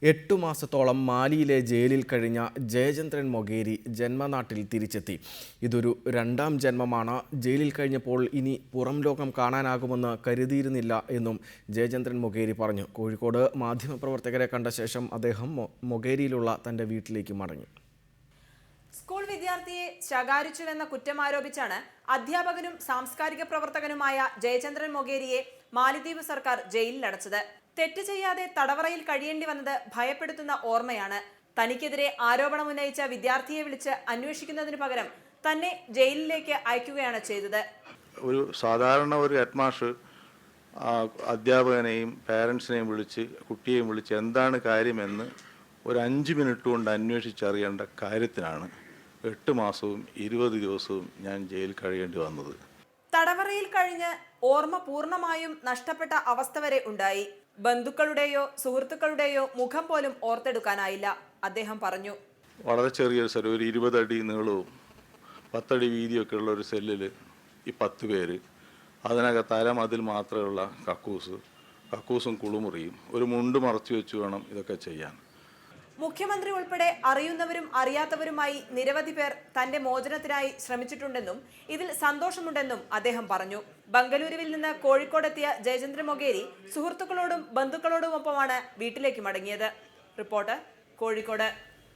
8 മാസത്തോളം മാലിയിലെ ജയിലിൽ കഴിഞ്ഞ ജയചന്ദ്രൻ മൊകേരി ജന്മനാട്ടിൽ തിരിച്ചെത്തി. ഇതൊരു രണ്ടാം ജന്മമാണ്. ജയിലിൽ കഴിഞ്ഞപ്പോൾ ഇനി പുറം ലോകം കാണാനാകുമെന്ന് കരുതിയിരുന്നില്ല എന്നും ജയചന്ദ്രൻ മൊകേരി പറഞ്ഞു. കോഴിക്കോട് മാധ്യമപ്രവർത്തകരെ കണ്ട ശേഷം അദ്ദേഹം മൊകേരിയിലുള്ള തന്റെ വീട്ടിലേക്ക് മടങ്ങി. സ്കൂൾ വിദ്യാർത്ഥിയെ ശകാരിച്ചുവെന്ന കുറ്റമാരോപിച്ചാണ് അധ്യാപകനും സാംസ്കാരിക പ്രവർത്തകനുമായ ജയചന്ദ്രൻ മൊകേരിയെ മാലിദ്വീപ് സർക്കാർ ജയിലിലടച്ചത്. തെറ്റ് ചെയ്യാതെ തടവറയിൽ കഴിയേണ്ടി വന്നത് ഭയപ്പെടുത്തുന്ന ഓർമ്മയാണ്. തനിക്കെതിരെ ആരോപണമുന്നയിച്ച വിദ്യാർത്ഥിയെ വിളിച്ച് അന്വേഷിക്കുന്നതിനു പകരം തന്നെ ജയിലിലേക്ക് അയക്കുകയാണ് ചെയ്തത്. ഒരു സാധാരണ ഒരു ഹെഡ് മാസ്റ്റർ അധ്യാപകനെയും പാരൻസിനെയും വിളിച്ച് കുട്ടിയെയും വിളിച്ച് എന്താണ് കാര്യമെന്ന് ഒരു 5 മിനിറ്റ് കൊണ്ട് അന്വേഷിച്ചറിയേണ്ട കാര്യത്തിനാണ് 8 മാസവും 20 ദിവസവും ഞാൻ ജയിലിൽ കഴിയേണ്ടി വന്നത്. തടവറയിൽ കഴിഞ്ഞ് ഓർമ്മ പൂർണ്ണമായും നഷ്ടപ്പെട്ട അവസ്ഥ വരെ ഉണ്ടായി. ബന്ധുക്കളുടെയോ സുഹൃത്തുക്കളുടെയോ മുഖം പോലും ഓർത്തെടുക്കാനായില്ല, അദ്ദേഹം പറഞ്ഞു. വളരെ ചെറിയൊരു സെൽ, ഒരു 20 അടി നീളവും 10 അടി വീതിയൊക്കെ ഉള്ള ഒരു സെല്ലിൽ ഈ 10 പേര്, അതിനകത്ത് അരമതിൽ മാത്രമുള്ള കക്കൂസും കുളിമുറിയും ഒരു മുണ്ട് മറച്ചു വെച്ച് വേണം ഇതൊക്കെ ചെയ്യാൻ. മുഖ്യമന്ത്രി ഉൾപ്പെടെ അറിയുന്നവരും അറിയാത്തവരുമായി നിരവധി പേർ തന്റെ മോചനത്തിനായി ശ്രമിച്ചിട്ടുണ്ടെന്നും ഇതിൽ സന്തോഷമുണ്ടെന്നും അദ്ദേഹം പറഞ്ഞു. ബംഗളൂരുവിൽ നിന്ന് കോഴിക്കോടെത്തിയ ജയചന്ദ്രൻ മൊകേരി സുഹൃത്തുക്കളോടും ബന്ധുക്കളോടുമൊപ്പമാണ് വീട്ടിലേക്ക് മടങ്ങിയത്. റിപ്പോർട്ടർ, കോഴിക്കോട്.